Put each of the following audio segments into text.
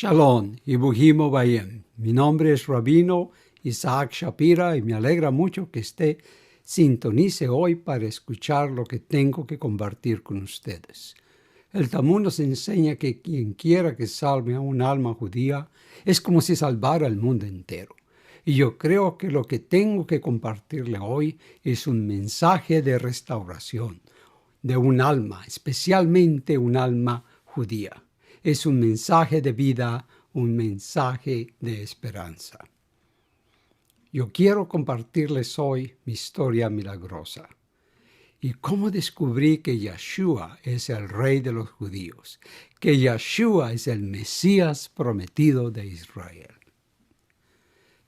Shalom y Bruchim Obayim. Mi nombre es Rabino Isaac Shapira y me alegra mucho que sintonice hoy para escuchar lo que tengo que compartir con ustedes. El Talmud nos enseña que quien quiera que salve a un alma judía es como si salvara al mundo entero. Y yo creo que lo que tengo que compartirle hoy es un mensaje de restauración de un alma, especialmente un alma judía. Es un mensaje de vida, un mensaje de esperanza. Yo quiero compartirles hoy mi historia milagrosa y cómo descubrí que Yeshua es el Rey de los judíos, que Yeshua es el Mesías prometido de Israel.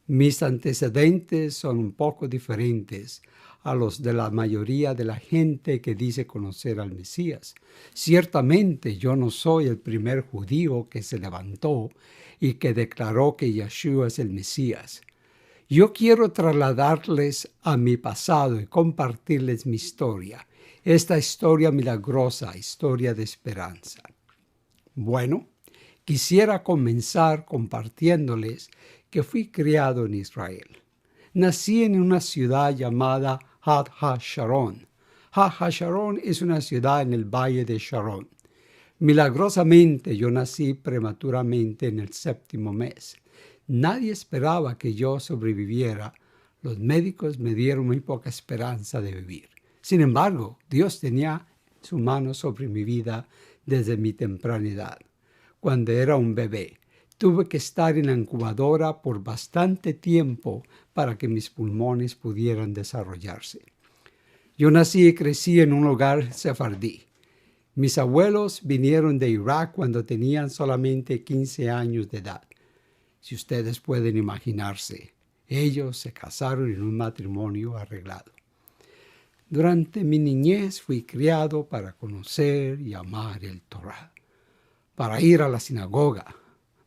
Mis antecedentes son un poco diferentes a los de la mayoría de la gente que dice conocer al Mesías. Ciertamente yo no soy el primer judío que se levantó y que declaró que Yeshua es el Mesías. Yo quiero trasladarles a mi pasado y compartirles mi historia, esta historia milagrosa, historia de esperanza. Bueno, quisiera comenzar compartiéndoles que fui criado en Israel. Nací en una ciudad llamada Had HaSharon. Had HaSharon es una ciudad en el valle de Sharon. Milagrosamente yo nací prematuramente en el 7º mes. Nadie esperaba que yo sobreviviera. Los médicos me dieron muy poca esperanza de vivir. Sin embargo, Dios tenía su mano sobre mi vida desde mi temprana edad. Cuando era un bebé, tuve que estar en la incubadora por bastante tiempo para que mis pulmones pudieran desarrollarse. Yo nací y crecí en un hogar sefardí. Mis abuelos vinieron de Irak cuando tenían solamente 15 años de edad. Si ustedes pueden imaginarse, ellos se casaron en un matrimonio arreglado. Durante mi niñez fui criado para conocer y amar el Torá, para ir a la sinagoga,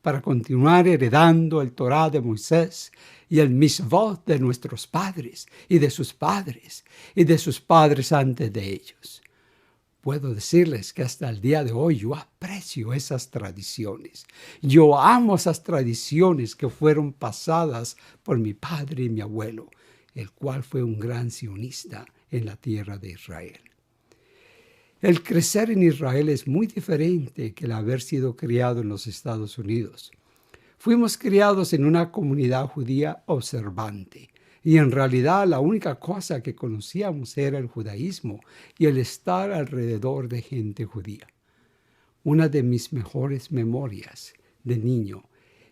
para continuar heredando el Torá de Moisés y el misvot de nuestros padres y de sus padres y de sus padres antes de ellos. Puedo decirles que hasta el día de hoy yo aprecio esas tradiciones. Yo amo esas tradiciones que fueron pasadas por mi padre y mi abuelo, el cual fue un gran sionista en la tierra de Israel. El crecer en Israel es muy diferente que el haber sido criado en los Estados Unidos. Fuimos criados en una comunidad judía observante y en realidad la única cosa que conocíamos era el judaísmo y el estar alrededor de gente judía. Una de mis mejores memorias de niño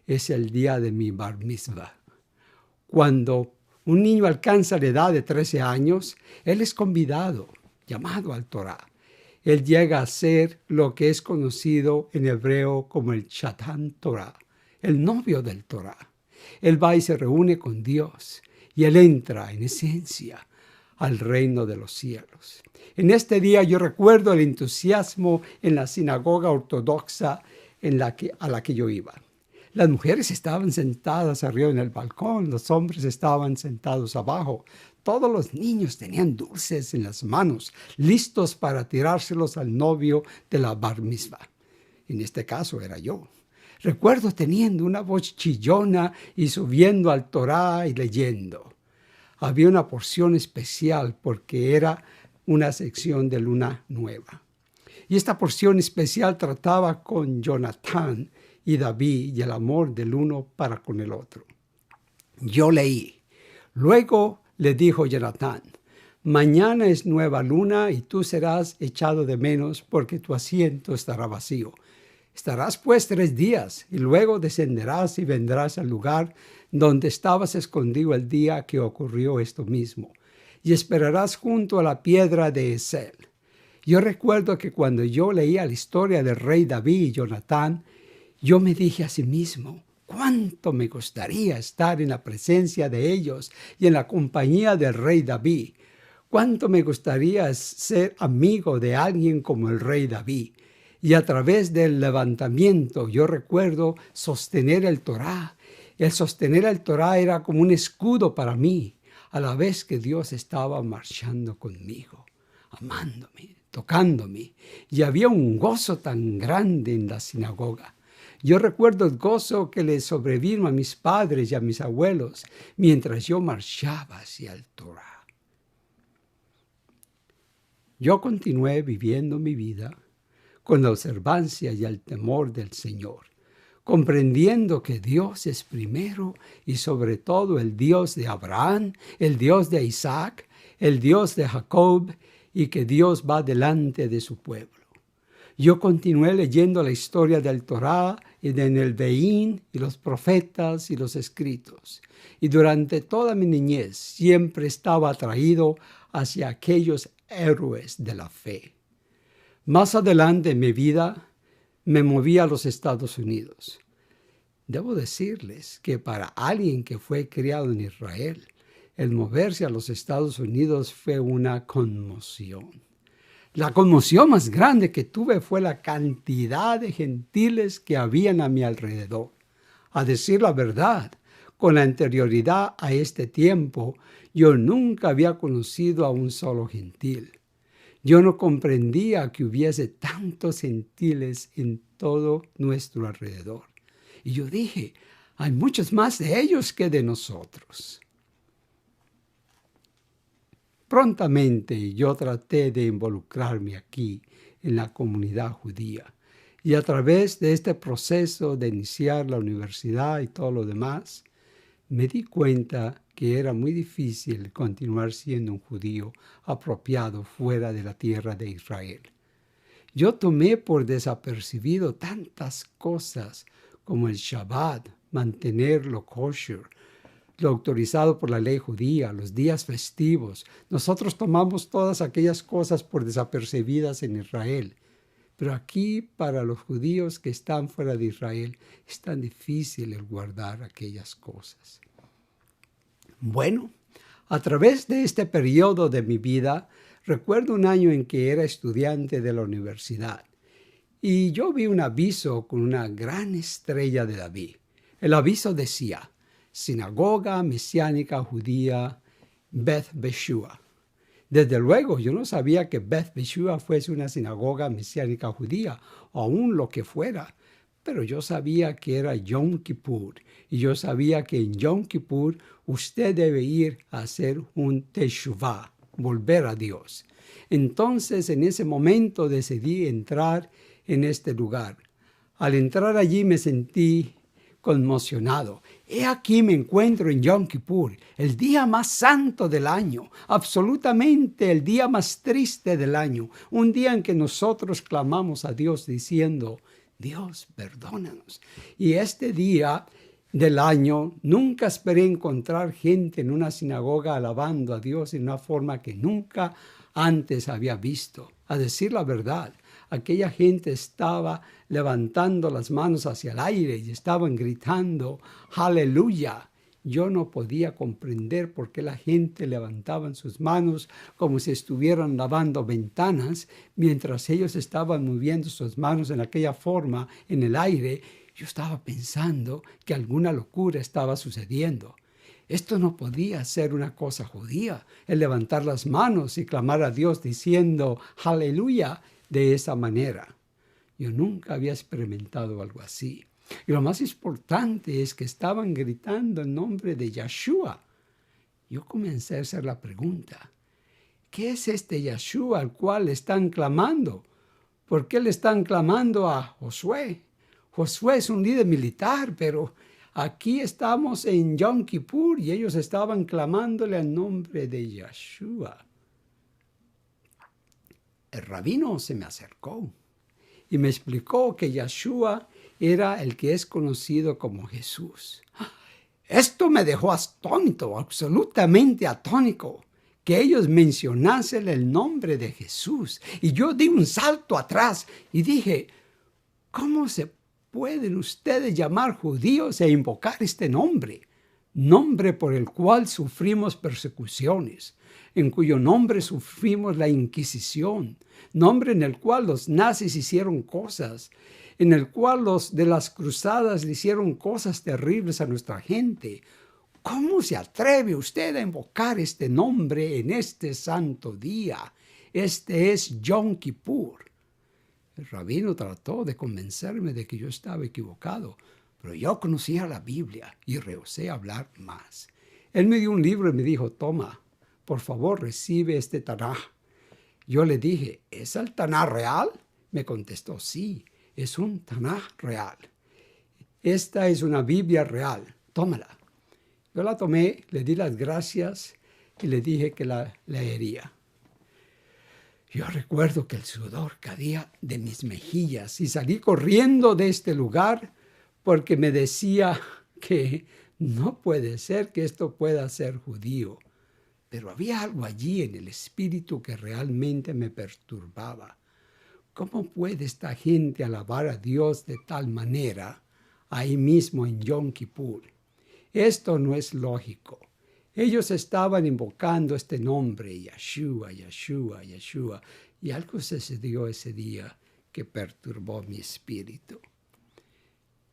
es el día de mi bar mitzvah. Cuando un niño alcanza la edad de 13 años, él es convidado, llamado al Torá. Él llega a ser lo que es conocido en hebreo como el Chatan Torah, el novio del Torah. Él va y se reúne con Dios y él entra, en esencia, al reino de los cielos. En este día yo recuerdo el entusiasmo en la sinagoga ortodoxa a la que yo iba. Las mujeres estaban sentadas arriba en el balcón, los hombres estaban sentados abajo. Todos los niños tenían dulces en las manos, listos para tirárselos al novio de la bar mitzvah. En este caso era yo. Recuerdo teniendo una voz chillona y subiendo al Torá y leyendo. Había una porción especial porque era una sección de Luna Nueva. Y esta porción especial trataba con Jonatán y David y el amor del uno para con el otro. Yo leí. Luego le dijo Jonatán: mañana es nueva luna y tú serás echado de menos porque tu asiento estará vacío. Estarás pues 3 días y luego descenderás y vendrás al lugar donde estabas escondido el día que ocurrió esto mismo y esperarás junto a la piedra de Esel. Yo recuerdo que cuando yo leía la historia del rey David y Jonatán, yo me dije a sí mismo: cuánto me gustaría estar en la presencia de ellos y en la compañía del rey David. Cuánto me gustaría ser amigo de alguien como el rey David. Y a través del levantamiento yo recuerdo sostener el Torá. El sostener el Torá era como un escudo para mí, a la vez que Dios estaba marchando conmigo, amándome, tocándome. Y había un gozo tan grande en la sinagoga. Yo recuerdo el gozo que le sobrevino a mis padres y a mis abuelos mientras yo marchaba hacia el Torah. Yo continué viviendo mi vida con la observancia y el temor del Señor, comprendiendo que Dios es primero y sobre todo el Dios de Abraham, el Dios de Isaac, el Dios de Jacob, y que Dios va delante de su pueblo. Yo continué leyendo la historia del Torah y de Nevi'im y los profetas y los escritos. Y durante toda mi niñez siempre estaba atraído hacia aquellos héroes de la fe. Más adelante en mi vida me moví a los Estados Unidos. Debo decirles que para alguien que fue criado en Israel, el moverse a los Estados Unidos fue una conmoción. La conmoción más grande que tuve fue la cantidad de gentiles que habían a mi alrededor. A decir la verdad, con anterioridad a este tiempo, yo nunca había conocido a un solo gentil. Yo no comprendía que hubiese tantos gentiles en todo nuestro alrededor. Y yo dije, hay muchos más de ellos que de nosotros. Prontamente yo traté de involucrarme aquí en la comunidad judía y a través de este proceso de iniciar la universidad y todo lo demás, me di cuenta que era muy difícil continuar siendo un judío apropiado fuera de la tierra de Israel. Yo tomé por desapercibido tantas cosas como el Shabbat, mantenerlo kosher, lo autorizado por la ley judía, los días festivos. Nosotros tomamos todas aquellas cosas por desapercibidas en Israel. Pero aquí, para los judíos que están fuera de Israel, es tan difícil el guardar aquellas cosas. Bueno, a través de este periodo de mi vida, recuerdo un año en que era estudiante de la universidad. Y yo vi un aviso con una gran estrella de David. El aviso decía, Sinagoga Mesiánica Judía Beth Beshua. Desde luego, yo no sabía que Beth Beshua fuese una sinagoga mesiánica judía, o aún lo que fuera, pero yo sabía que era Yom Kippur, y yo sabía que en Yom Kippur usted debe ir a hacer un teshuvah, volver a Dios. Entonces, en ese momento decidí entrar en este lugar. Al entrar allí me sentí conmocionado. He aquí me encuentro en Yom Kippur, el día más santo del año, absolutamente el día más triste del año, un día en que nosotros clamamos a Dios diciendo, Dios, perdónanos. Y este día del año nunca esperé encontrar gente en una sinagoga alabando a Dios en una forma que nunca antes había visto. A decir la verdad, aquella gente estaba levantando las manos hacia el aire y estaban gritando, ¡Aleluya! Yo no podía comprender por qué la gente levantaba sus manos como si estuvieran lavando ventanas, mientras ellos estaban moviendo sus manos en aquella forma en el aire. Yo estaba pensando que alguna locura estaba sucediendo. Esto no podía ser una cosa judía, el levantar las manos y clamar a Dios diciendo, ¡Aleluya! De esa manera. Yo nunca había experimentado algo así. Y lo más importante es que estaban gritando el nombre de Yeshua. Yo comencé a hacer la pregunta, ¿qué es este Yeshua al cual le están clamando? ¿Por qué le están clamando a Josué? Josué es un líder militar, pero aquí estamos en Yom Kippur y ellos estaban clamándole al nombre de Yeshua. El rabino se me acercó y me explicó que Yeshua era el que es conocido como Jesús. Esto me dejó atónito, absolutamente atónico, que ellos mencionasen el nombre de Jesús. Y yo di un salto atrás y dije, ¿cómo se pueden ustedes llamar judíos e invocar este nombre? Nombre por el cual sufrimos persecuciones, en cuyo nombre sufrimos la Inquisición, nombre en el cual los nazis hicieron cosas, en el cual los de las cruzadas le hicieron cosas terribles a nuestra gente. ¿Cómo se atreve usted a invocar este nombre en este santo día? Este es Yom Kippur. El rabino trató de convencerme de que yo estaba equivocado, pero yo conocía la Biblia y rehusé hablar más. Él me dio un libro y me dijo, toma, por favor, recibe este Tanaj. Yo le dije, ¿es el Tanaj real? Me contestó, sí, es un Tanaj real. Esta es una Biblia real, tómala. Yo la tomé, le di las gracias y le dije que la leería. Yo recuerdo que el sudor caía de mis mejillas y salí corriendo de este lugar porque me decía que no puede ser que esto pueda ser judío. Pero había algo allí en el espíritu que realmente me perturbaba. ¿Cómo puede esta gente alabar a Dios de tal manera ahí mismo en Yom Kippur? Esto no es lógico. Ellos estaban invocando este nombre, Yeshua, Yeshua, Yeshua, y algo sucedió ese día que perturbó mi espíritu.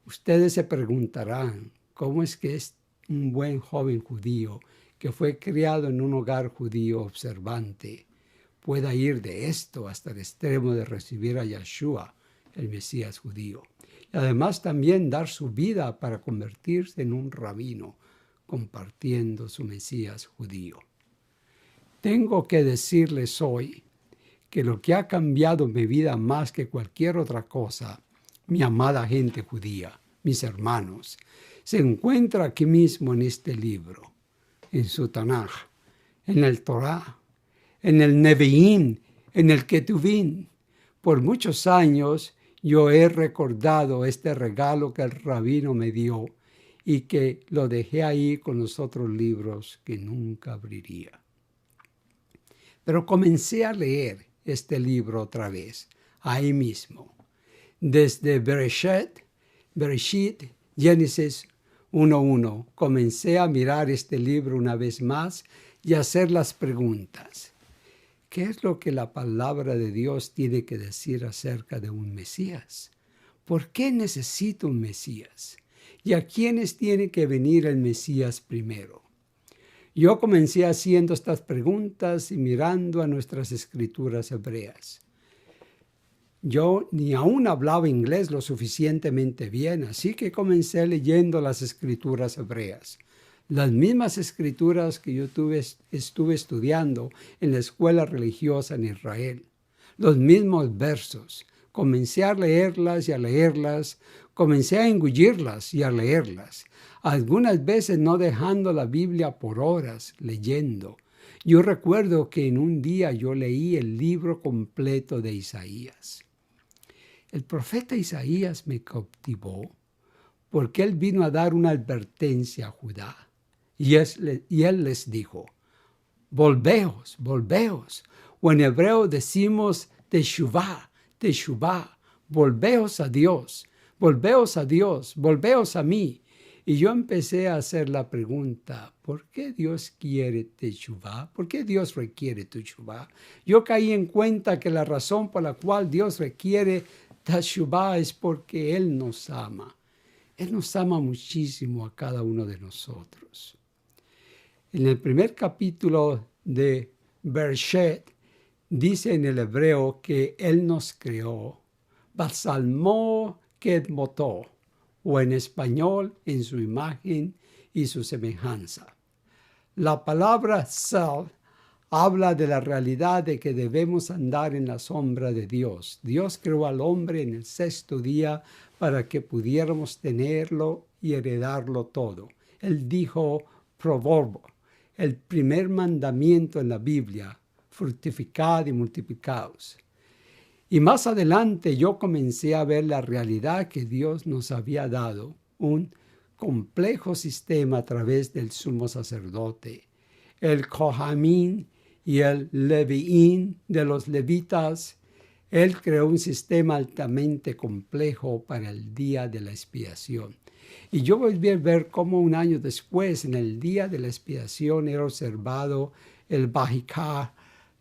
Ustedes se preguntarán, ¿cómo es que es un buen joven judío que fue criado en un hogar judío observante pueda ir de esto hasta el extremo de recibir a Yeshua, el Mesías judío? Y además también dar su vida para convertirse en un rabino, compartiendo su Mesías judío. Tengo que decirles hoy que lo que ha cambiado mi vida más que cualquier otra cosa, mi amada gente judía, mis hermanos, se encuentra aquí mismo en este libro, en su Tanaj, en el Torah, en el Nevi'im, en el Ketuvim. Por muchos años yo he recordado este regalo que el rabino me dio y que lo dejé ahí con los otros libros que nunca abriría. Pero comencé a leer este libro otra vez, ahí mismo. Desde Bereshit, Génesis 1:1, comencé a mirar este libro una vez más y a hacer las preguntas. ¿Qué es lo que la palabra de Dios tiene que decir acerca de un Mesías? ¿Por qué necesito un Mesías? ¿Y a quiénes tiene que venir el Mesías primero? Yo comencé haciendo estas preguntas y mirando a nuestras escrituras hebreas. Yo ni aún hablaba inglés lo suficientemente bien, así que comencé leyendo las escrituras hebreas. Las mismas escrituras que yo estuve estudiando en la escuela religiosa en Israel. Los mismos versos. Comencé a leerlas y a leerlas. Comencé a engullirlas y a leerlas. Algunas veces no dejando la Biblia por horas leyendo. Yo recuerdo que en un día yo leí el libro completo de Isaías. El profeta Isaías me cautivó porque él vino a dar una advertencia a Judá. Y él les dijo, volveos, volveos. O en hebreo decimos teshuvah, teshuvah, volveos a Dios, volveos a Dios, volveos a mí. Y yo empecé a hacer la pregunta, ¿por qué Dios quiere teshuvah? ¿Por qué Dios requiere teshuvah? Yo caí en cuenta que la razón por la cual Dios requiere teshuvah es porque Él nos ama. Él nos ama muchísimo a cada uno de nosotros. En el primer capítulo de Bereshit dice en el hebreo que Él nos creó, Basalmo Kedmoto, o en español, en su imagen y su semejanza. La palabra Sal habla de la realidad de que debemos andar en la sombra de Dios. Dios creó al hombre en el sexto día para que pudiéramos tenerlo y heredarlo todo. Él dijo, proverbo, el primer mandamiento en la Biblia, fructificad y multiplicaos. Y más adelante yo comencé a ver la realidad que Dios nos había dado, un complejo sistema a través del sumo sacerdote, el Kohanim y el Leviín de los levitas. Él creó un sistema altamente complejo para el día de la expiación. Y yo volví a ver cómo un año después, en el día de la expiación, era observado el Bajikar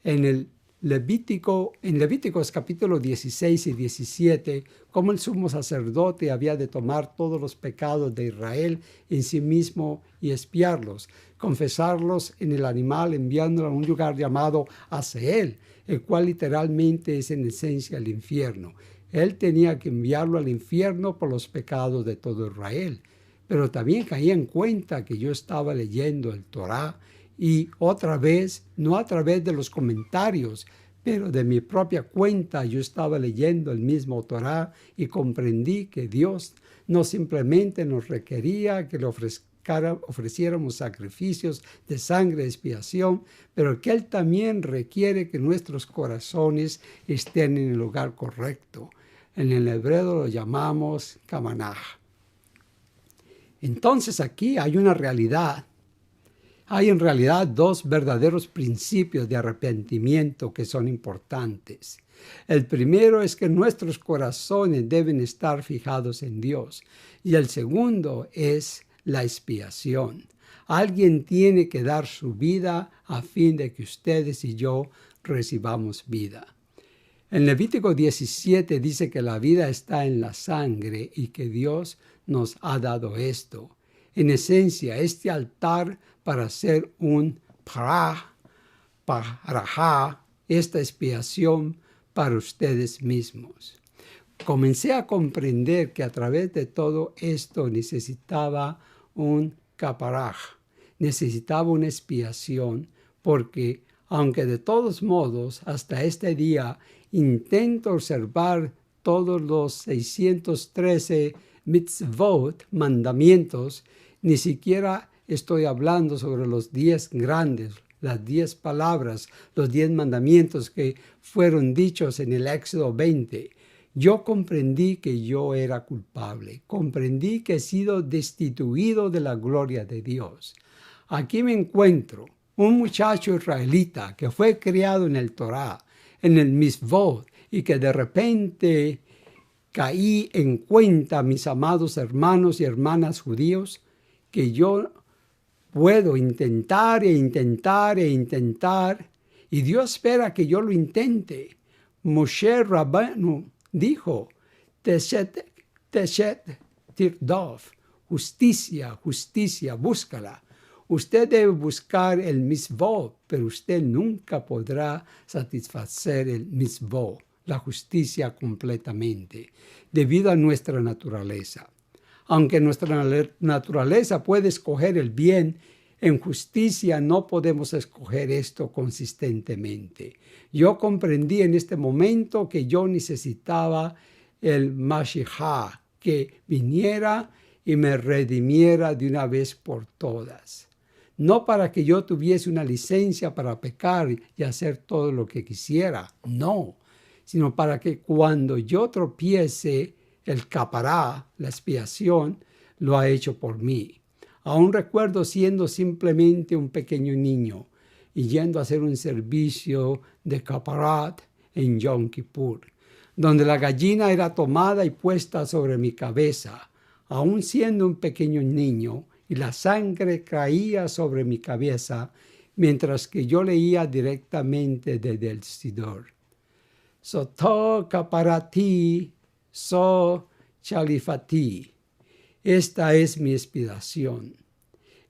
en el en Levíticos capítulo 16 y 17, cómo el sumo sacerdote había de tomar todos los pecados de Israel en sí mismo y expiarlos, confesarlos en el animal enviándolo a un lugar llamado Aseel, el cual literalmente es en esencia el infierno. Él tenía que enviarlo al infierno por los pecados de todo Israel. Pero también caí en cuenta que yo estaba leyendo el Torá y otra vez, no a través de los comentarios, pero de mi propia cuenta, yo estaba leyendo el mismo Torá y comprendí que Dios no simplemente nos requería que le ofreciéramos sacrificios de sangre de expiación, pero que Él también requiere que nuestros corazones estén en el lugar correcto. En el hebreo lo llamamos kamanah. Entonces aquí hay una realidad. Hay en realidad dos verdaderos principios de arrepentimiento que son importantes. El primero es que nuestros corazones deben estar fijados en Dios. Y el segundo es la expiación. Alguien tiene que dar su vida a fin de que ustedes y yo recibamos vida. En Levítico 17 dice que la vida está en la sangre y que Dios nos ha dado esto. En esencia, este altar para hacer un parajá, esta expiación para ustedes mismos. Comencé a comprender que a través de todo esto necesitaba un caparaj, necesitaba una expiación, porque aunque de todos modos hasta este día intento observar todos los 613 mitzvot, mandamientos, ni siquiera estoy hablando sobre los 10 grandes, las 10 palabras, los 10 mandamientos que fueron dichos en el Éxodo 20. Yo comprendí que yo era culpable, comprendí que he sido destituido de la gloria de Dios. Aquí me encuentro, un muchacho israelita que fue criado en el Torá, en el Mitzvot, y que de repente caí en cuenta, mis amados hermanos y hermanas judíos, que yo puedo intentar e intentar e intentar, y Dios espera que yo lo intente. Moshe Rabbanu dijo, Teshet tirdof, justicia, justicia, búscala. Usted debe buscar el mitzvot, pero usted nunca podrá satisfacer el mitzvot, la justicia completamente, debido a nuestra naturaleza. Aunque nuestra naturaleza puede escoger el bien, en justicia no podemos escoger esto consistentemente. Yo comprendí en este momento que yo necesitaba el Mashiach, que viniera y me redimiera de una vez por todas. No para que yo tuviese una licencia para pecar y hacer todo lo que quisiera, no, sino para que cuando yo tropiece, el capará, la expiación, lo ha hecho por mí. Aún recuerdo siendo simplemente un pequeño niño y yendo a hacer un servicio de caparat en Yom Kippur, donde la gallina era tomada y puesta sobre mi cabeza, aún siendo un pequeño niño, y la sangre caía sobre mi cabeza, mientras que yo leía directamente desde el Siddur. Soto caparati, so chalifati. Esta es mi expiación.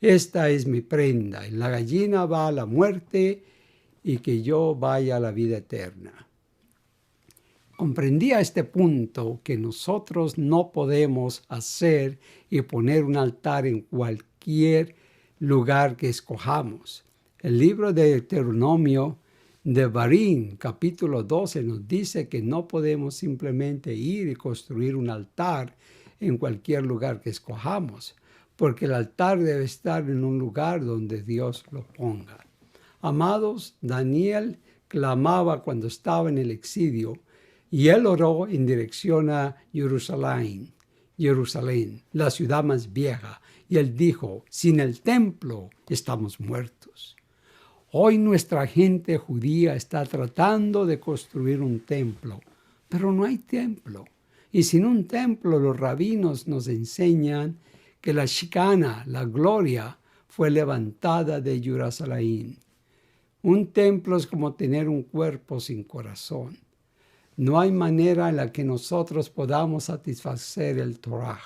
Esta es mi prenda. Y la gallina va a la muerte y que yo vaya a la vida eterna. Comprendí a este punto que nosotros no podemos hacer y poner un altar en cualquier lugar que escojamos. El libro de Deuteronomio de Barín, capítulo 12, nos dice que no podemos simplemente ir y construir un altar en cualquier lugar que escojamos, porque el altar debe estar en un lugar donde Dios lo ponga. Amados, Daniel clamaba cuando estaba en el exilio, y él oró en dirección a Jerusalén, la ciudad más vieja, y él dijo, sin el templo estamos muertos. Hoy nuestra gente judía está tratando de construir un templo, pero no hay templo. Y sin un templo, los rabinos nos enseñan que la Shikana, la gloria, fue levantada de Jerusalén. Un templo es como tener un cuerpo sin corazón. No hay manera en la que nosotros podamos satisfacer el Torah.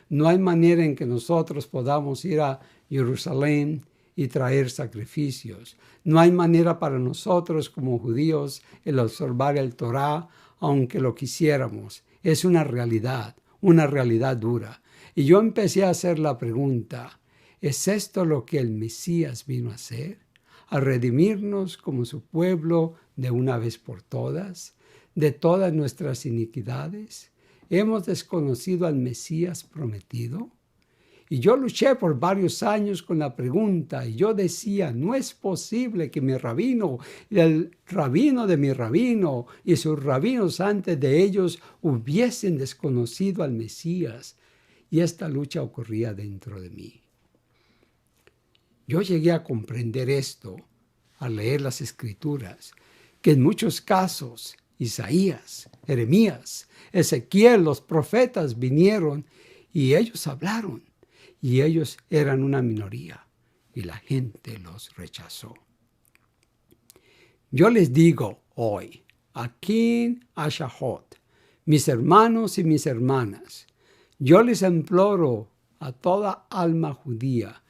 No hay manera en que nosotros podamos ir a Jerusalén y traer sacrificios. No hay manera para nosotros como judíos el observar el Torah, aunque lo quisiéramos. Es una realidad dura. Y yo empecé a hacer la pregunta, ¿es esto lo que el Mesías vino a hacer? ¿A redimirnos como su pueblo de una vez por todas, de todas nuestras iniquidades? ¿Hemos desconocido al Mesías prometido? Y yo luché por varios años con la pregunta, y yo decía, no es posible que mi rabino, y el rabino de mi rabino, y sus rabinos antes de ellos hubiesen desconocido al Mesías. Y esta lucha ocurría dentro de mí. Yo llegué a comprender esto al leer las Escrituras, que en muchos casos Isaías, Jeremías, Ezequiel, los profetas vinieron y ellos hablaron. Y ellos eran una minoría y la gente los rechazó. Yo les digo hoy, aquí a Shahot, mis hermanos y mis hermanas, yo les imploro a toda alma judía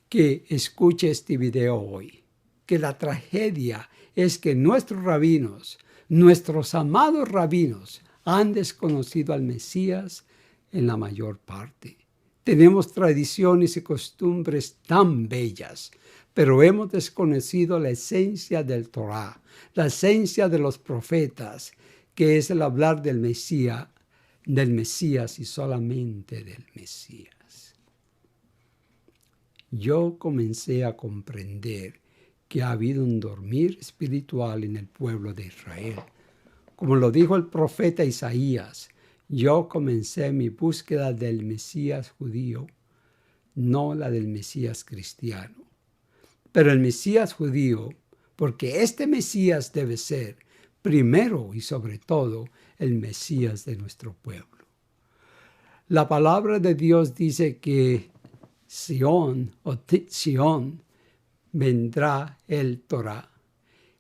que escuche este video hoy, que la tragedia es que nuestros rabinos, nuestros amados rabinos, han desconocido al Mesías en la mayor parte. Tenemos tradiciones y costumbres tan bellas, pero hemos desconocido la esencia del Torah, la esencia de los profetas, que es el hablar del Mesías y solamente del Mesías. Yo comencé a comprender que ha habido un dormir espiritual en el pueblo de Israel. Como lo dijo el profeta Isaías, yo comencé mi búsqueda del Mesías judío, no la del Mesías cristiano. Pero el Mesías judío, porque este Mesías debe ser, primero y sobre todo, el Mesías de nuestro pueblo. La palabra de Dios dice que Sión vendrá el Torah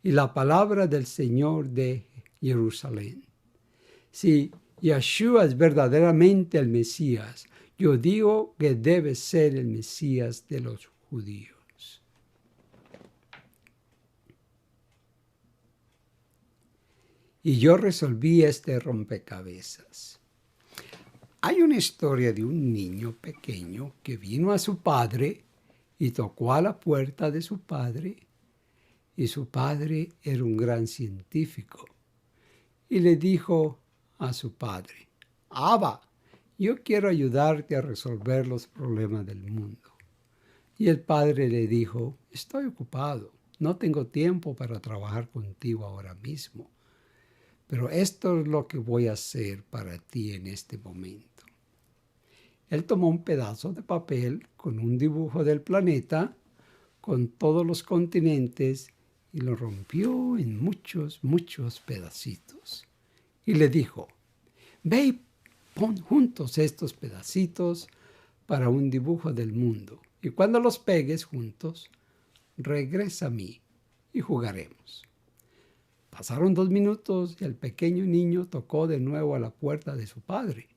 y la palabra del Señor de Jerusalén. Si Yeshua es verdaderamente el Mesías, yo digo que debe ser el Mesías de los judíos. Y yo resolví este rompecabezas. Hay una historia de un niño pequeño que vino a su padre y tocó a la puerta de su padre, y su padre era un gran científico. Y le dijo a su padre, Abba, yo quiero ayudarte a resolver los problemas del mundo. Y el padre le dijo, estoy ocupado, no tengo tiempo para trabajar contigo ahora mismo, pero esto es lo que voy a hacer para ti en este momento. Él tomó un pedazo de papel con un dibujo del planeta, con todos los continentes, y lo rompió en muchos pedacitos. Y le dijo, ve y pon juntos estos pedacitos para un dibujo del mundo. Y cuando los pegues juntos, regresa a mí y jugaremos. Pasaron 2 minutos y el pequeño niño tocó de nuevo a la puerta de su padre.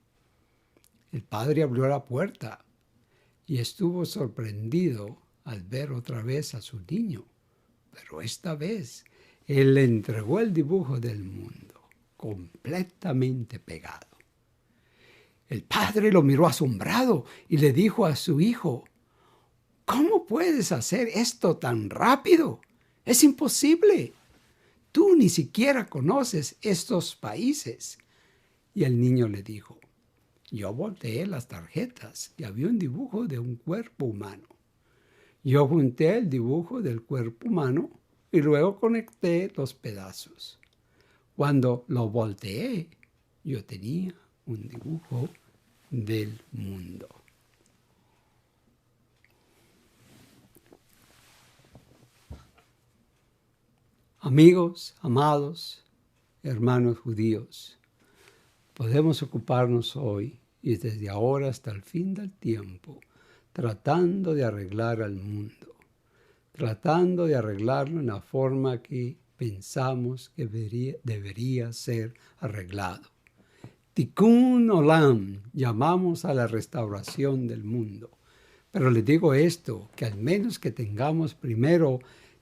El padre abrió la puerta y estuvo sorprendido al ver otra vez a su niño. Pero esta vez él le entregó el dibujo del mundo, completamente pegado. El padre lo miró asombrado y le dijo a su hijo, ¿cómo puedes hacer esto tan rápido? Es imposible. Tú ni siquiera conoces estos países. Y el niño le dijo, yo volteé las tarjetas y había un dibujo de un cuerpo humano. Yo junté el dibujo del cuerpo humano y luego conecté los pedazos. Cuando lo volteé, yo tenía un dibujo del mundo. Amigos, amados, hermanos judíos, podemos ocuparnos hoy y desde ahora hasta el fin del tiempo tratando de arreglar al mundo, tratando de arreglarlo en la forma que pensamos que debería ser arreglado. Tikkun Olam, llamamos a la restauración del mundo. Pero les digo esto, que al menos que tengamos primero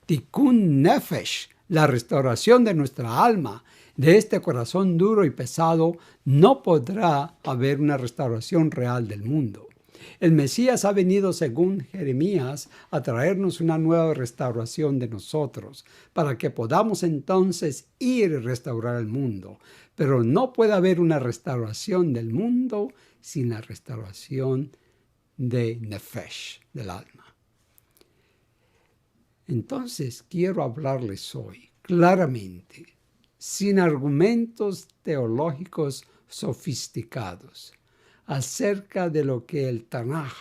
Tikkun Nefesh, la restauración de nuestra alma, de este corazón duro y pesado, no podrá haber una restauración real del mundo. El Mesías ha venido, según Jeremías, a traernos una nueva restauración de nosotros, para que podamos entonces ir y restaurar el mundo. Pero no puede haber una restauración del mundo sin la restauración de Nefesh, del alma. Entonces quiero hablarles hoy claramente, sin argumentos teológicos sofisticados, acerca de lo que el Tanaj,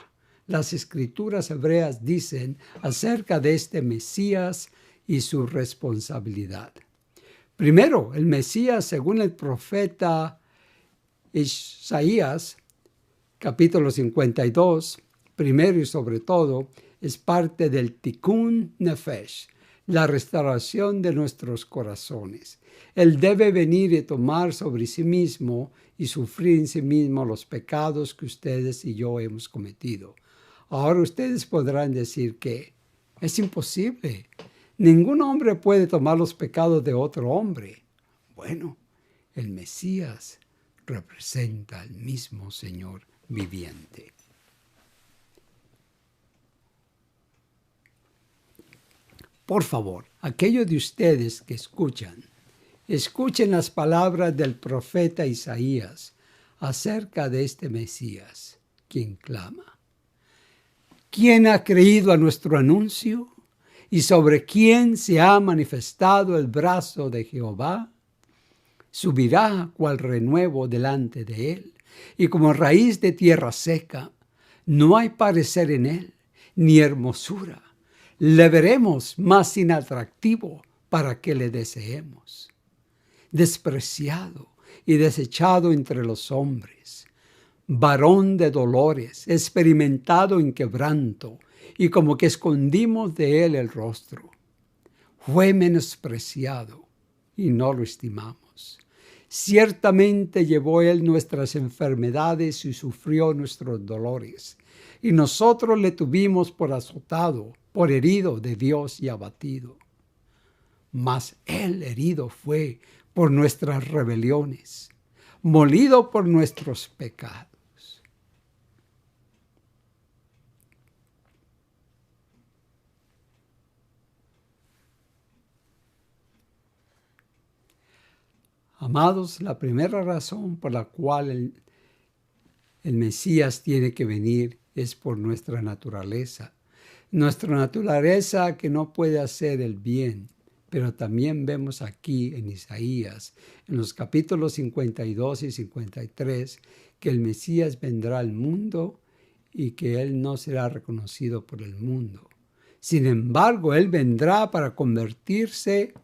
las escrituras hebreas, dicen acerca de este Mesías y su responsabilidad. Primero, el Mesías, según el profeta Isaías, capítulo 52, primero y sobre todo, es parte del Tikkun Nefesh, la restauración de nuestros corazones. Él debe venir y tomar sobre sí mismo y sufrir en sí mismo los pecados que ustedes y yo hemos cometido. Ahora ustedes podrán decir que es imposible. Ningún hombre puede tomar los pecados de otro hombre. Bueno, el Mesías representa al mismo Señor viviente. Por favor, aquellos de ustedes que escuchen las palabras del profeta Isaías acerca de este Mesías, quien clama. ¿Quién ha creído a nuestro anuncio? ¿Y sobre quién se ha manifestado el brazo de Jehová? Subirá cual renuevo delante de él, y como raíz de tierra seca. No hay parecer en él, ni hermosura. Le veremos más inatractivo para que le deseemos. Despreciado y desechado entre los hombres, varón de dolores, experimentado en quebranto, y como que escondimos de él el rostro. Fue menospreciado y no lo estimamos. Ciertamente llevó él nuestras enfermedades y sufrió nuestros dolores, y nosotros le tuvimos por azotado, por herido de Dios y abatido. Mas él herido fue por nuestras rebeliones, molido por nuestros pecados. Amados, la primera razón por la cual el Mesías tiene que venir es por nuestra naturaleza. Nuestra naturaleza que no puede hacer el bien, pero también vemos aquí en Isaías, en los capítulos 52 y 53, que el Mesías vendrá al mundo y que él no será reconocido por el mundo. Sin embargo, él vendrá para convertirse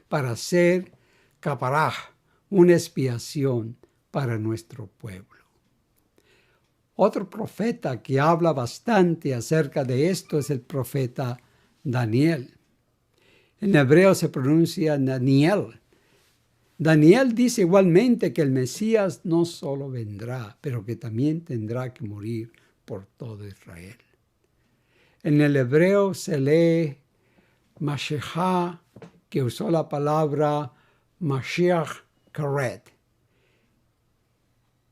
para ser caparaj, una expiación para nuestro pueblo. Otro profeta que habla bastante acerca de esto es el profeta Daniel. En hebreo se pronuncia Daniel. Daniel dice igualmente que el Mesías no solo vendrá, pero que también tendrá que morir por todo Israel. En el hebreo se lee Mashechá, que usó la palabra Mashiach Karet.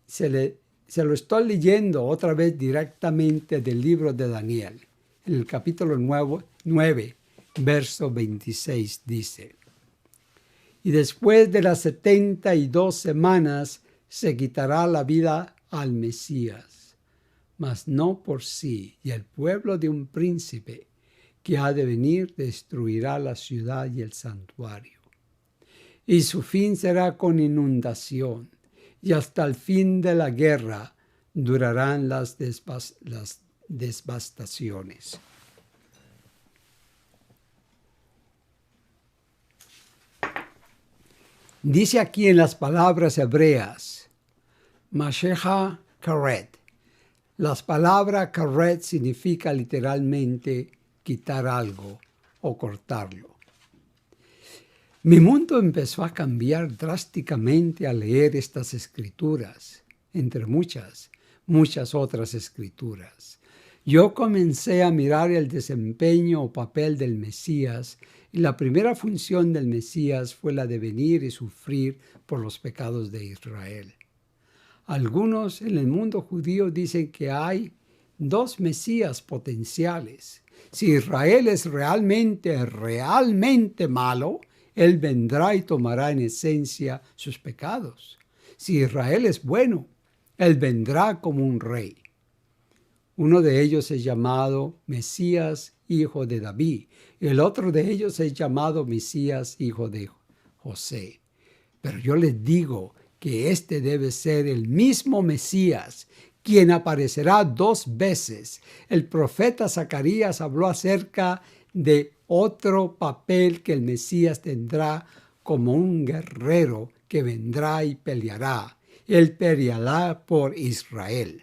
Se lo estoy leyendo otra vez directamente del libro de Daniel. En el capítulo 9, verso 26 dice: Y después de las 72 semanas se quitará la vida al Mesías, mas no por sí, y el pueblo de un príncipe que ha de venir destruirá la ciudad y el santuario. Y su fin será con inundación, y hasta el fin de la guerra durarán las devastaciones. Dice aquí en las palabras hebreas, Mashecha Karet. Las palabras Karet significa literalmente quitar algo, o cortarlo. Mi mundo empezó a cambiar drásticamente al leer estas escrituras, entre muchas otras escrituras. Yo comencé a mirar el desempeño o papel del Mesías, y la primera función del Mesías fue la de venir y sufrir por los pecados de Israel. Algunos en el mundo judío dicen que hay dos Mesías potenciales. Si Israel es realmente malo, Él vendrá y tomará en esencia sus pecados. Si Israel es bueno, Él vendrá como un rey. Uno de ellos es llamado Mesías, hijo de David. El otro de ellos es llamado Mesías, hijo de José. Pero yo les digo que este debe ser el mismo Mesías, quien aparecerá 2 veces. El profeta Zacarías habló acerca de otro papel que el Mesías tendrá como un guerrero que vendrá y peleará. Él peleará por Israel.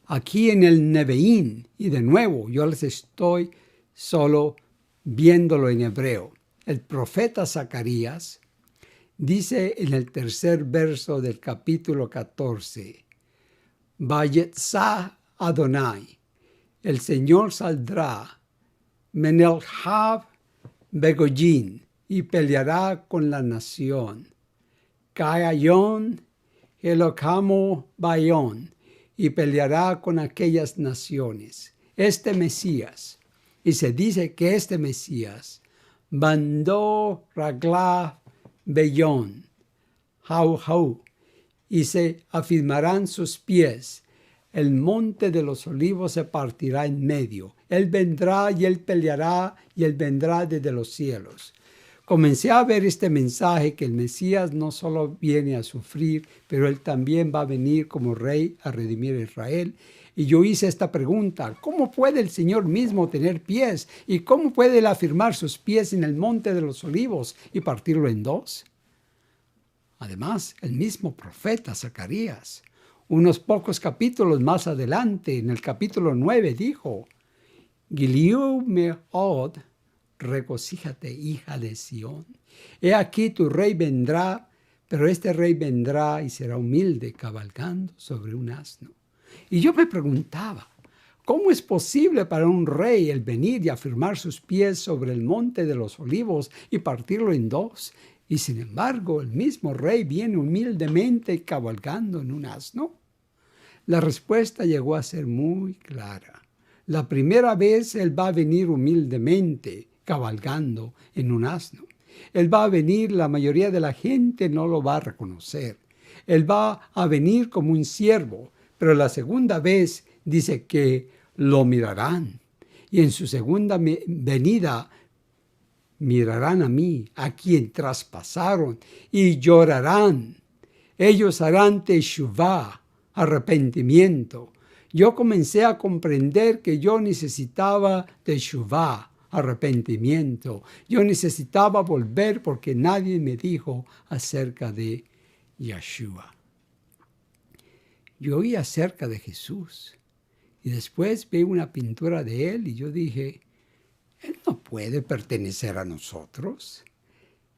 Aquí en el Nevi'im, y de nuevo yo les estoy solo viéndolo en hebreo, el profeta Zacarías dice en el 3er verso del capítulo 14, Vayetzah Adonai, el Señor saldrá, Menelhav Begoyin, y peleará con la nación, Kayayon Elokamo Bayon, y peleará con aquellas naciones. Este Mesías, y se dice que este Mesías, Bandó Raglav Beyon, Hau, y se afirmarán sus pies. El monte de los olivos se partirá en medio. Él vendrá y él peleará y él vendrá desde los cielos. Comencé a ver este mensaje que el Mesías no solo viene a sufrir, pero él también va a venir como rey a redimir a Israel. Y yo hice esta pregunta, ¿cómo puede el Señor mismo tener pies? ¿Y cómo puede él afirmar sus pies en el monte de los olivos y partirlo en 2? Además, el mismo profeta Zacarías, unos pocos capítulos más adelante, en el capítulo 9, dijo, Giliu me'od, regocíjate, hija de Sión. He aquí tu rey vendrá, pero este rey vendrá y será humilde, cabalgando sobre un asno. Y yo me preguntaba, ¿cómo es posible para un rey el venir y afirmar sus pies sobre el monte de los olivos y partirlo en 2? Y sin embargo, el mismo rey viene humildemente cabalgando en un asno. La respuesta llegó a ser muy clara. La primera vez él va a venir humildemente, cabalgando en un asno. Él va a venir, la mayoría de la gente no lo va a reconocer. Él va a venir como un siervo, pero la segunda vez dice que lo mirarán. Y en su segunda venida mirarán a mí, a quien traspasaron, y llorarán. Ellos harán teshuvá, arrepentimiento. Yo comencé a comprender que yo necesitaba teshuvá, arrepentimiento. Yo necesitaba volver porque nadie me dijo acerca de Yeshua. Yo oí acerca de Jesús y después vi una pintura de él y yo dije, Él no puede pertenecer a nosotros.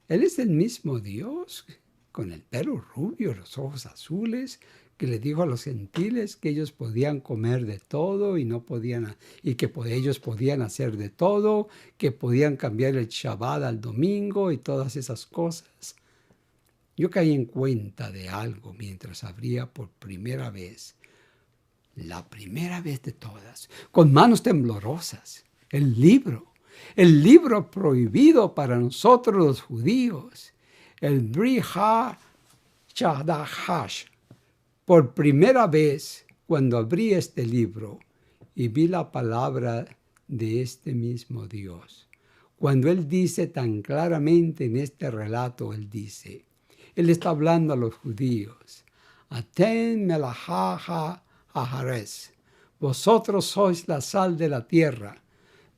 Él es el mismo Dios, con el pelo rubio, los ojos azules, que le dijo a los gentiles que ellos podían comer de todo y que ellos podían hacer de todo, que podían cambiar el Shabbat al domingo y todas esas cosas. Yo caí en cuenta de algo mientras abría por primera vez, la primera vez de todas, con manos temblorosas, el libro prohibido para nosotros los judíos, el Brit HaChadash. Por primera vez, cuando abrí este libro y vi la palabra de este mismo Dios, cuando Él dice tan claramente en este relato, Él está hablando a los judíos, Aten melahaha ahares, vosotros sois la sal de la tierra,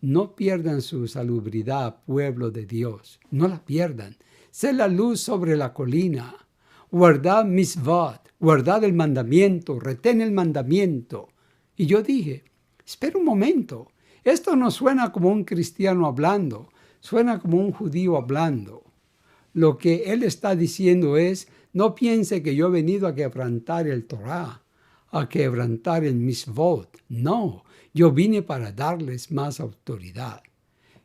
no pierdan su salubridad, pueblo de Dios, no la pierdan, sed la luz sobre la colina, guardad misvat, guardad el mandamiento, retén el mandamiento. Y yo dije, espera un momento, Esto no suena como un cristiano hablando, suena como un judío hablando. Lo que él está diciendo es, no piense que yo he venido a quebrantar el Torah, a quebrantar el Misvot. No, yo vine para darles más autoridad.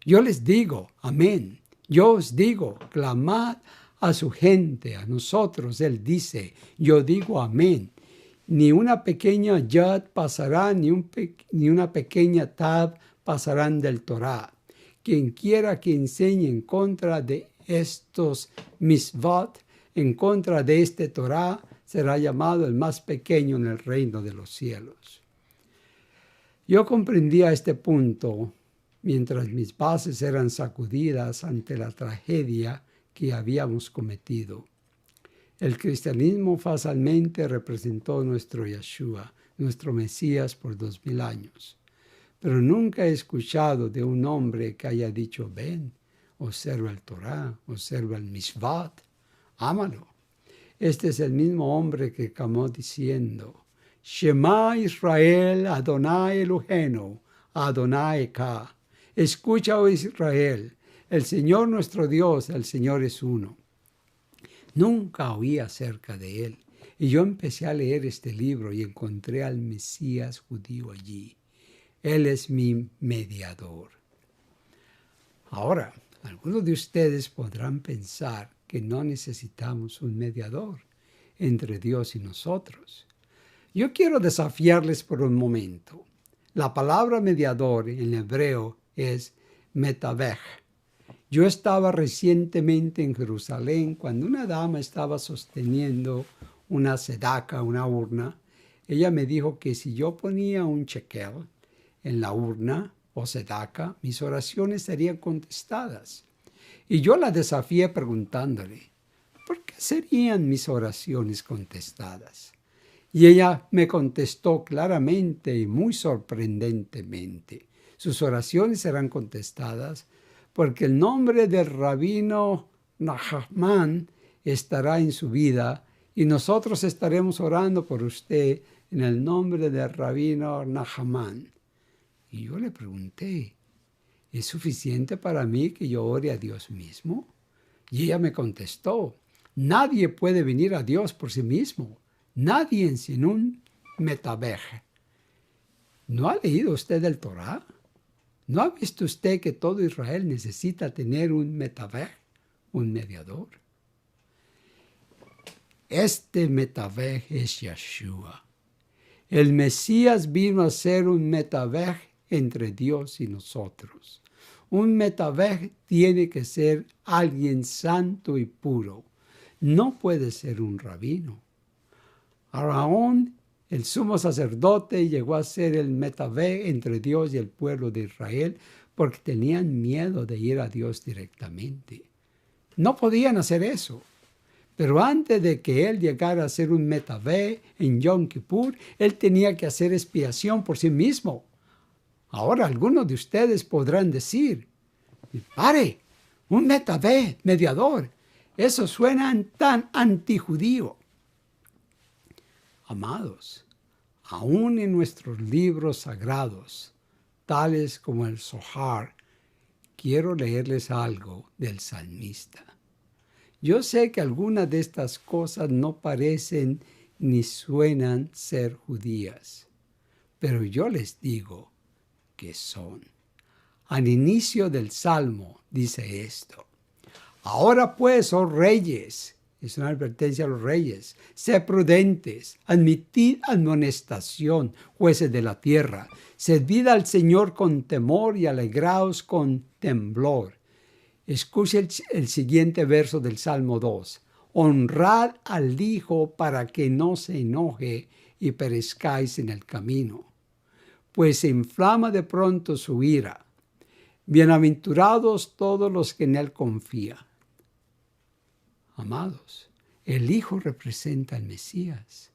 Yo les digo, amén. Yo os digo, clamad a su gente, a nosotros. Él dice, yo digo amén. Ni una pequeña yad pasará, ni una pequeña tab pasarán del Torah. Quien quiera que enseñe en contra de estos misvot, en contra de este Torah, será llamado el más pequeño en el reino de los cielos. Yo comprendía este punto mientras mis bases eran sacudidas ante la tragedia que habíamos cometido. El cristianismo falsamente representó nuestro Yeshua, nuestro Mesías por 2000 años. Pero nunca he escuchado de un hombre que haya dicho, ven, observa el Torah, observa el Mishvat, ámalo. Este es el mismo hombre que clamó diciendo, Shema Israel, Adonai Elohenu, Adonai Eka. Escucha, oh Israel, el Señor nuestro Dios, el Señor es uno. Nunca oí acerca de él. Y yo empecé a leer este libro y encontré al Mesías judío allí. Él es mi mediador. Ahora, algunos de ustedes podrán pensar que no necesitamos un mediador entre Dios y nosotros. Yo quiero desafiarles por un momento. La palabra mediador en hebreo es metavej. Yo estaba recientemente en Jerusalén cuando una dama estaba sosteniendo una sedaca, una urna. Ella me dijo que si yo ponía un shekel en la urna o sedaca, mis oraciones serían contestadas. Y yo la desafié preguntándole, ¿por qué serían mis oraciones contestadas? Y ella me contestó claramente y muy sorprendentemente. Sus oraciones serán contestadas porque el nombre del rabino Nahman estará en su vida y nosotros estaremos orando por usted en el nombre del rabino Nahman. Y yo le pregunté, ¿es suficiente para mí que yo ore a Dios mismo? Y ella me contestó, nadie puede venir a Dios por sí mismo, nadie sin un metavej. ¿No ha leído usted el Torah? ¿No ha visto usted que todo Israel necesita tener un metavej, un mediador? Este metavej es Yeshua. El Mesías vino a ser un metavej entre Dios y nosotros. Un metavej tiene que ser alguien santo y puro. No puede ser un rabino. Aarón, el sumo sacerdote, llegó a ser el metavej entre Dios y el pueblo de Israel porque tenían miedo de ir a Dios directamente. No podían hacer eso. Pero antes de que él llegara a ser un metavej en Yom Kippur, él tenía que hacer expiación por sí mismo. Ahora algunos de ustedes podrán decir, pare, un metavej, mediador, eso suena tan antijudío. Amados, aún en nuestros libros sagrados, tales como el Zohar, quiero leerles algo del salmista. Yo sé que algunas de estas cosas no parecen ni suenan ser judías, pero yo les digo que son. Al inicio del Salmo dice esto, ahora pues, oh reyes, es una advertencia a los reyes, sed prudentes, admitid amonestación, jueces de la tierra, servid al Señor con temor y alegraos con temblor. Escuche el siguiente verso del Salmo 2. Honrad al Hijo para que no se enoje y perezcáis en el camino, pues se inflama de pronto su ira. Bienaventurados todos los que en Él confían. Amados, el Hijo representa al Mesías.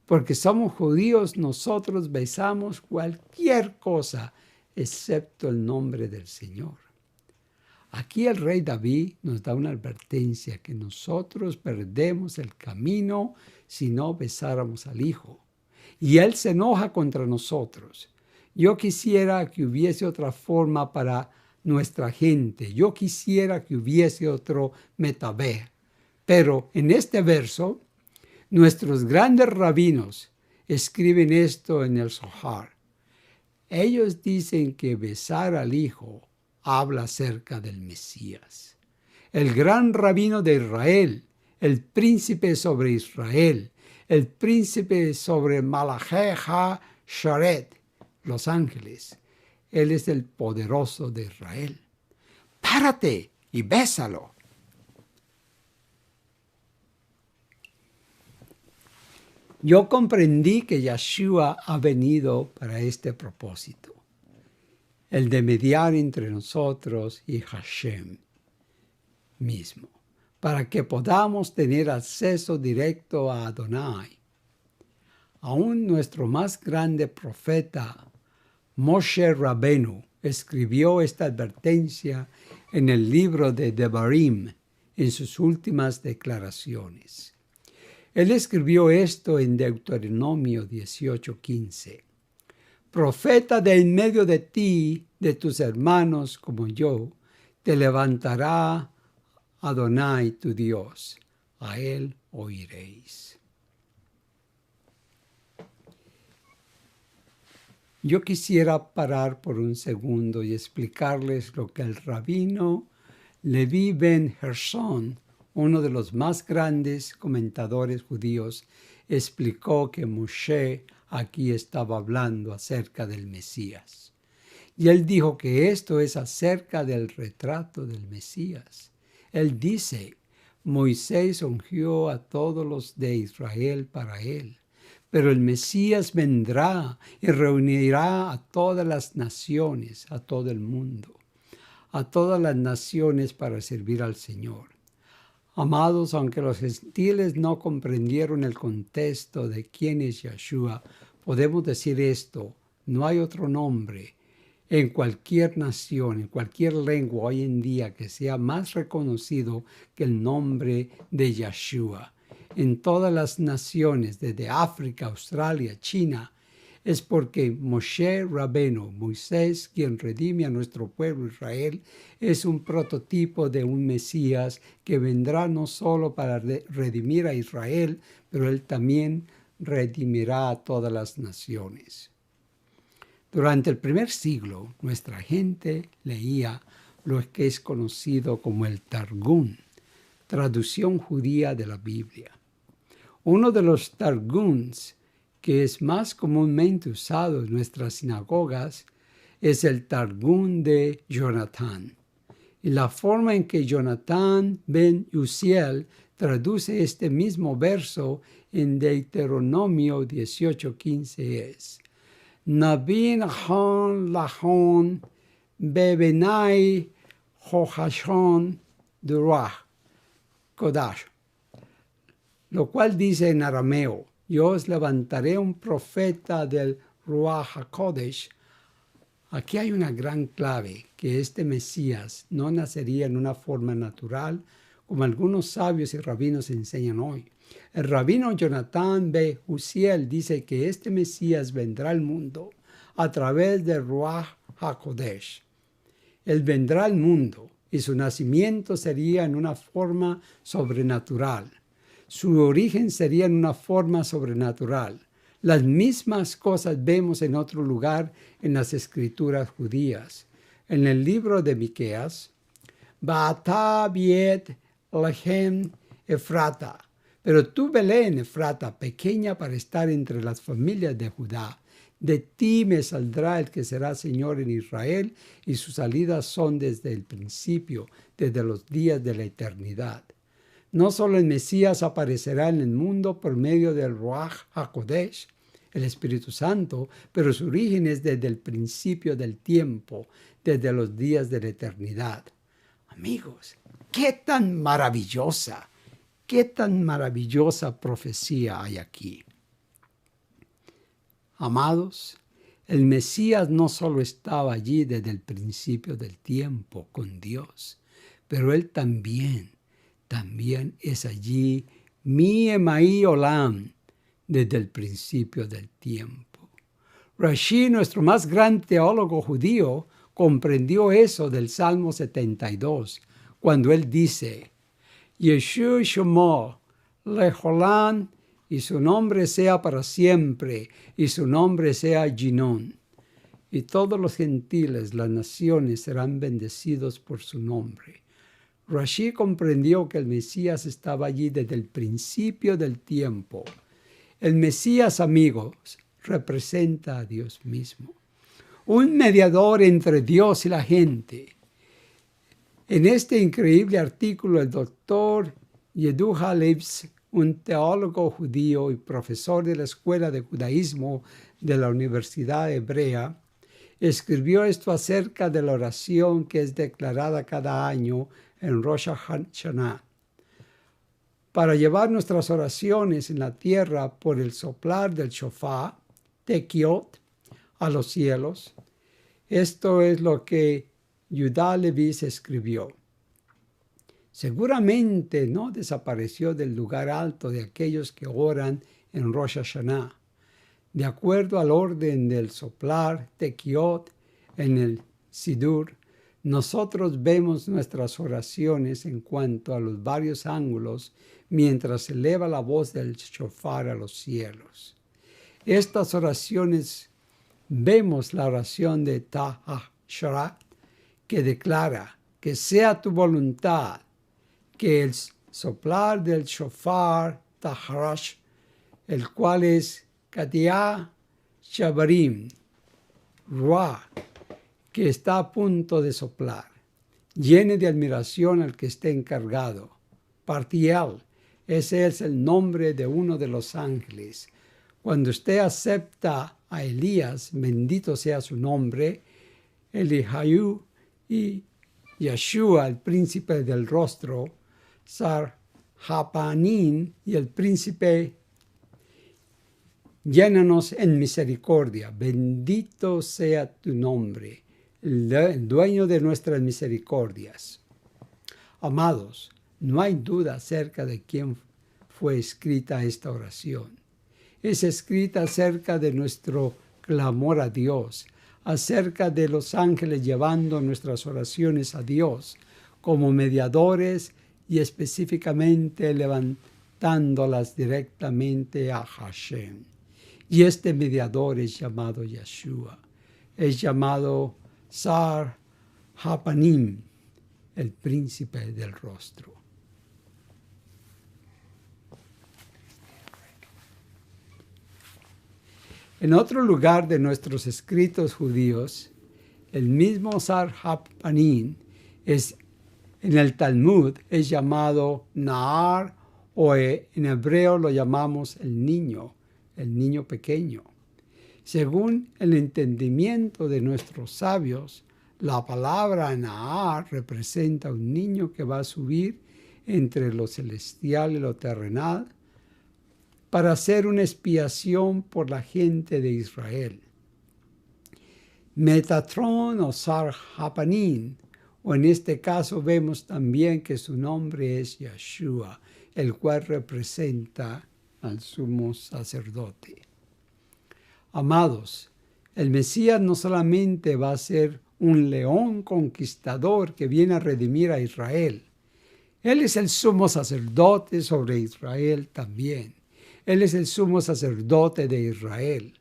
Porque somos judíos, nosotros besamos cualquier cosa excepto el nombre del Señor. Aquí el rey David nos da una advertencia que nosotros perdemos el camino si no besáramos al Hijo. Y Él se enoja contra nosotros. Yo quisiera que hubiese otra forma para nuestra gente. Yo quisiera que hubiese otro Metabeh. Pero en este verso, nuestros grandes rabinos escriben esto en el Zohar. Ellos dicen que besar al Hijo habla acerca del Mesías. El gran rabino de Israel, el príncipe sobre Israel, el príncipe sobre Malachi HaSharet, los ángeles. Él es el poderoso de Israel. Párate y bésalo. Yo comprendí que Yeshua ha venido para este propósito, el de mediar entre nosotros y Hashem mismo, para que podamos tener acceso directo a Adonai. Aún nuestro más grande profeta, Moshe Rabenu, escribió esta advertencia en el libro de Devarim, en sus últimas declaraciones. Él escribió esto en Deuteronomio 18:15. Profeta de en medio de ti, de tus hermanos como yo, te levantará Adonai tu Dios. A él oiréis. Yo quisiera parar por un segundo y explicarles lo que el rabino Levi ben Gershon, uno de los más grandes comentadores judíos, explicó que Moshe aquí estaba hablando acerca del Mesías. Y él dijo que esto es acerca del retrato del Mesías. Él dice, Moisés ungió a todos los de Israel para él, pero el Mesías vendrá y reunirá a todas las naciones, a todo el mundo, a todas las naciones para servir al Señor. Amados, aunque los gentiles no comprendieron el contexto de quién es Yeshua, podemos decir esto: no hay otro nombre en cualquier nación, en cualquier lengua hoy en día que sea más reconocido que el nombre de Yeshua. En todas las naciones, desde África, Australia, China, es porque Moshe Rabenu, Moisés, quien redime a nuestro pueblo Israel, es un prototipo de un Mesías que vendrá no solo para redimir a Israel, pero él también redimirá a todas las naciones. Durante el primer siglo, nuestra gente leía lo que es conocido como el Targum, traducción judía de la Biblia. Uno de los Targums que es más comúnmente usado en nuestras sinagogas es el Targum de Jonatán. Y la forma en que Jonatán ben Uziel traduce este mismo verso en Deuteronomio 18:15 es: Nabin hon lahon bebenai hohashon durah kodash, lo cual dice en arameo: yo os levantaré un profeta del Ruach HaKodesh. Aquí hay una gran clave, que este Mesías no nacería en una forma natural, como algunos sabios y rabinos enseñan hoy. El rabino Jonatán ben Uziel dice que este Mesías vendrá al mundo a través del Ruach HaKodesh. Él vendrá al mundo y su nacimiento sería en una forma sobrenatural. Su origen sería en una forma sobrenatural. Las mismas cosas vemos en otro lugar en las escrituras judías. En el libro de Miqueas, Ba'atá biet lehem Efrata. Pero tú, Belén, Efrata, pequeña para estar entre las familias de Judá, de ti me saldrá el que será Señor en Israel, y sus salidas son desde el principio, desde los días de la eternidad. No solo el Mesías aparecerá en el mundo por medio del Ruach HaKodesh, el Espíritu Santo, pero su origen es desde el principio del tiempo, desde los días de la eternidad. Amigos, qué tan maravillosa profecía hay aquí. Amados, el Mesías no solo estaba allí desde el principio del tiempo con Dios, pero él también es allí, mi Emai Olam, desde el principio del tiempo. Rashi, nuestro más gran teólogo judío, comprendió eso del Salmo 72, cuando él dice, Yeshu Shemo Leholán, y su nombre sea para siempre, y su nombre sea Ginón. Y todos los gentiles, las naciones, serán bendecidos por su nombre. Rashi comprendió que el Mesías estaba allí desde el principio del tiempo. El Mesías, amigos, representa a Dios mismo, un mediador entre Dios y la gente. En este increíble artículo, el doctor Yehuda Leibs, un teólogo judío y profesor de la Escuela de Judaísmo de la Universidad Hebrea, escribió esto acerca de la oración que es declarada cada año en Rosh Hashanah. Para llevar nuestras oraciones en la tierra por el soplar del shofar, tekiot, a los cielos. Esto es lo que Yehuda Leibs escribió. Seguramente no desapareció del lugar alto de aquellos que oran en Rosh Hashanah. De acuerdo al orden del soplar, tekiot, en el Sidur, nosotros vemos nuestras oraciones en cuanto a los varios ángulos mientras eleva la voz del shofar a los cielos. Estas oraciones, vemos la oración de Tahashrat, que declara que sea tu voluntad, que el soplar del shofar Taharash, el cual es Katia Shabarim, Ruah, que está a punto de soplar, llene de admiración al que esté encargado. Partiel, ese es el nombre de uno de los ángeles. Cuando usted acepta a Elías, bendito sea su nombre, Elihayu y Yeshua, el príncipe del rostro, Sar-Hapanín y el príncipe, llénanos en misericordia. Bendito sea tu nombre, el dueño de nuestras misericordias. Amados, no hay duda acerca de quién fue escrita esta oración. Es escrita acerca de nuestro clamor a Dios, acerca de los ángeles llevando nuestras oraciones a Dios como mediadores y específicamente levantándolas directamente a Hashem. Y este mediador es llamado Yeshua, es llamado Sar Hapanim, el príncipe del rostro. En otro lugar de nuestros escritos judíos, el mismo Sar Hapanim en el Talmud es llamado Naar, o en hebreo lo llamamos el niño pequeño. Según el entendimiento de nuestros sabios, la palabra Naar representa un niño que va a subir entre lo celestial y lo terrenal para hacer una expiación por la gente de Israel. Metatron o Sar Hapanim, o en este caso vemos también que su nombre es Yeshua, el cual representa al sumo sacerdote. Amados, el Mesías no solamente va a ser un león conquistador que viene a redimir a Israel. Él es el sumo sacerdote sobre Israel también. Él es el sumo sacerdote de Israel.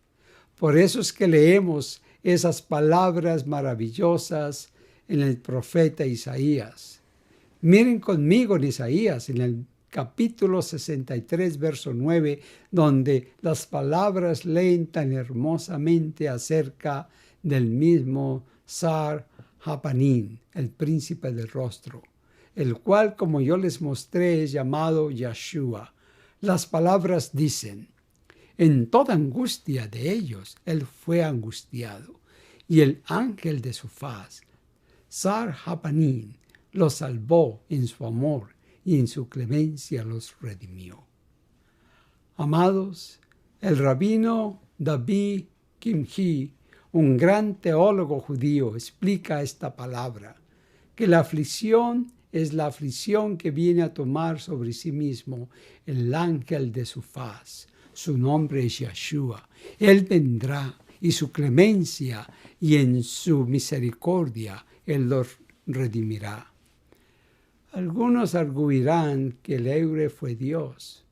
Por eso es que leemos esas palabras maravillosas en el profeta Isaías. Miren conmigo en Isaías, en el capítulo 63, verso 9, donde las palabras leen tan hermosamente acerca del mismo Sar Hapanim, el príncipe del rostro, el cual, como yo les mostré, es llamado Yeshua. Las palabras dicen, en toda angustia de ellos, él fue angustiado, y el ángel de su faz, Sar Hapanim, los salvó en su amor, y en su clemencia los redimió. Amados, el rabino David Kimhi, un gran teólogo judío, explica esta palabra, que la aflicción es la aflicción que viene a tomar sobre sí mismo el ángel de su faz. Su nombre es Yeshua. Él vendrá y su clemencia y en su misericordia Él los redimirá. Algunos arguirán que el héroe fue Dios,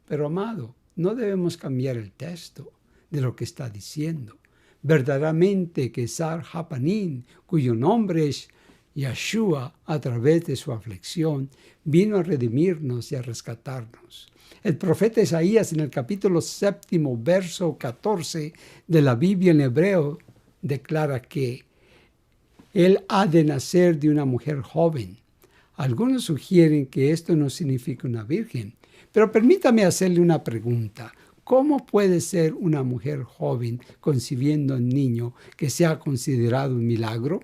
pero amado, no debemos cambiar el texto de lo que está diciendo. Verdaderamente que Sar Hapanim, cuyo nombre es Yeshua, a través de su aflicción, vino a redimirnos y a rescatarnos. El profeta Isaías en el capítulo 7, verso 14 de la Biblia en hebreo, declara que Él ha de nacer de una mujer joven. Algunos sugieren que esto no significa una virgen, pero permítame hacerle una pregunta. ¿Cómo puede ser una mujer joven concibiendo un niño que sea considerado un milagro?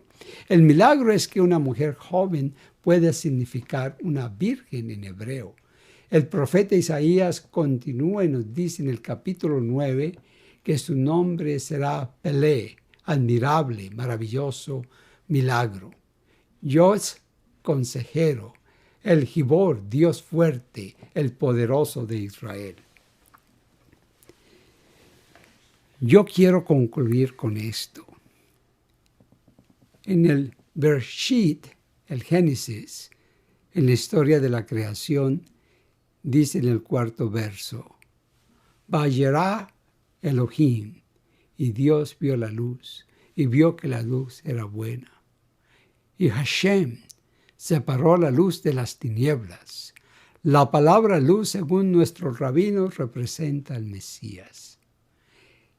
El milagro es que una mujer joven puede significar una virgen en hebreo. El profeta Isaías continúa y nos dice en el capítulo 9 que su nombre será Pelé, admirable, maravilloso, milagro. Dios consejero, el Gibor, Dios fuerte, el poderoso de Israel. Yo quiero concluir con esto. En el Bereshit, el Génesis, en la historia de la creación, dice en el 4º verso, Vayerá Elohim, y Dios vio la luz, y vio que la luz era buena. Y Hashem separó la luz de las tinieblas. La palabra luz, según nuestros rabinos, representa al Mesías.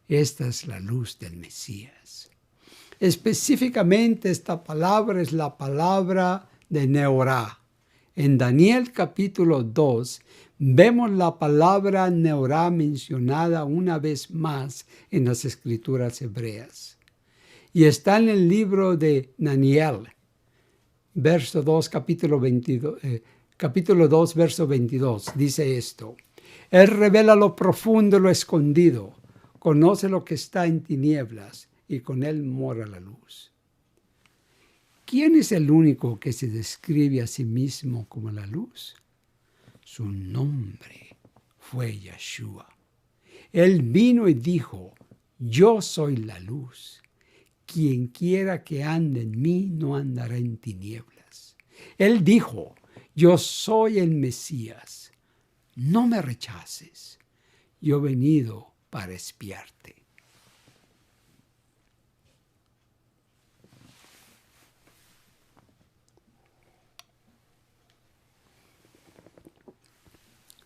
Esta es la luz del Mesías. Específicamente esta palabra es la palabra de Neorá. En Daniel capítulo 2 vemos la palabra Neorá mencionada una vez más en las escrituras hebreas. Y está en el libro de Daniel, verso 2, capítulo 2, verso 22. Dice esto: Él revela lo profundo y lo escondido. Conoce lo que está en tinieblas y con él mora la luz. ¿Quién es el único que se describe a sí mismo como la luz? Su nombre fue Yeshua. Él vino y dijo, yo soy la luz. Quien quiera que ande en mí no andará en tinieblas. Él dijo, yo soy el Mesías. No me rechaces. Yo he venido para espiarte.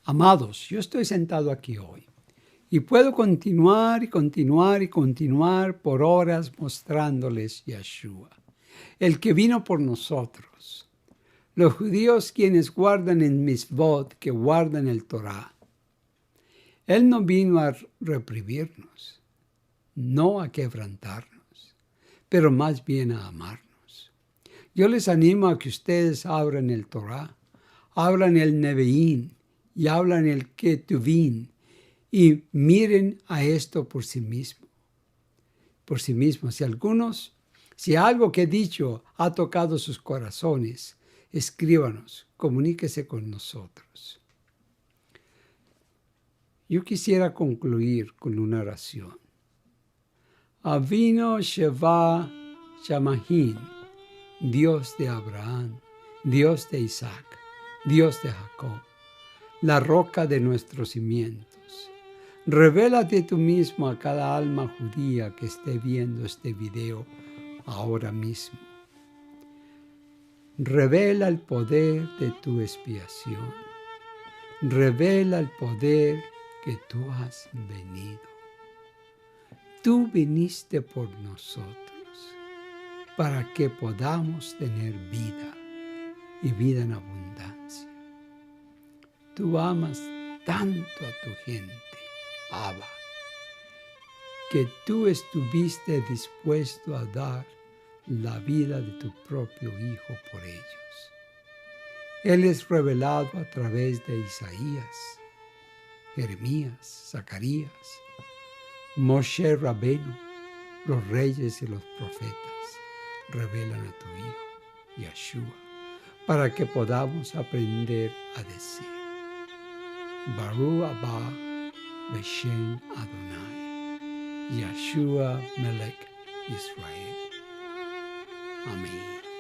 Amados, yo estoy sentado aquí hoy y puedo continuar y continuar y continuar por horas mostrándoles Yeshua, el que vino por nosotros. Los judíos quienes guardan el Mitzvot, que guardan el Torah. Él no vino a reprimirnos, no a quebrantarnos, pero más bien a amarnos. Yo les animo a que ustedes abran el Torah, abran el Nevi'im y abran el Ketuvim y miren a esto por sí mismos. Por sí mismos. Si algo que he dicho ha tocado sus corazones, escríbanos, comuníquese con nosotros. Yo quisiera concluir con una oración. Avino Sheva Shamahin, Dios de Abraham, Dios de Isaac, Dios de Jacob, la roca de nuestros cimientos. Revélate tú mismo a cada alma judía que esté viendo este video ahora mismo. Revela el poder de tu expiación. Revela el poder que tú has venido. Tú viniste por nosotros para que podamos tener vida y vida en abundancia. Tú amas tanto a tu gente, Abba, que tú estuviste dispuesto a dar la vida de tu propio Hijo por ellos. Él es revelado a través de Isaías, Jeremías, Zacarías, Moshe Rabenu, los reyes y los profetas revelan a tu Hijo, Yeshua, para que podamos aprender a decir, Baruch Abba Beshem Adonai. Yeshua Melech Israel. Amén.